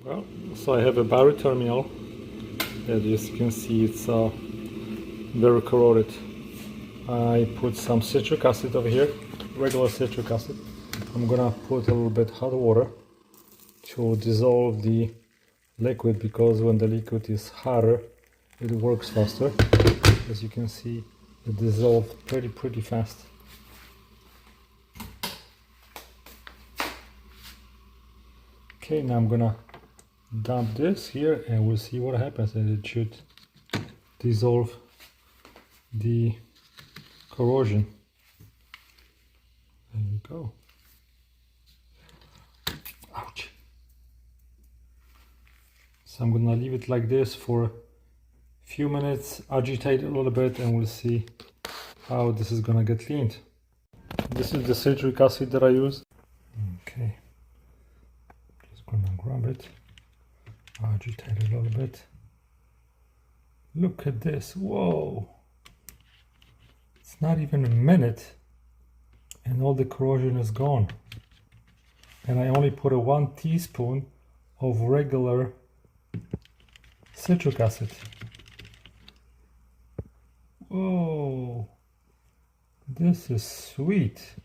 Well, so I have a battery terminal. As you can see, it's very corroded. I put some citric acid over here, regular citric acid. I'm gonna put a little bit hot water to dissolve the liquid, because when the liquid is hotter, it works faster. As you can see, it dissolved pretty fast. Okay, now I'm gonna dump this here and we'll see what happens, and it should dissolve the corrosion. There you go. Ouch. So I'm gonna leave it like this for a few minutes, agitate it a little bit, and we'll see how this is gonna get cleaned. This is the citric acid that I use. Okay, just gonna grab it, agitate it a little bit. Look at this, whoa! It's not even a minute and all the corrosion is gone. And I only put 1 teaspoon of regular citric acid. Whoa! This is sweet.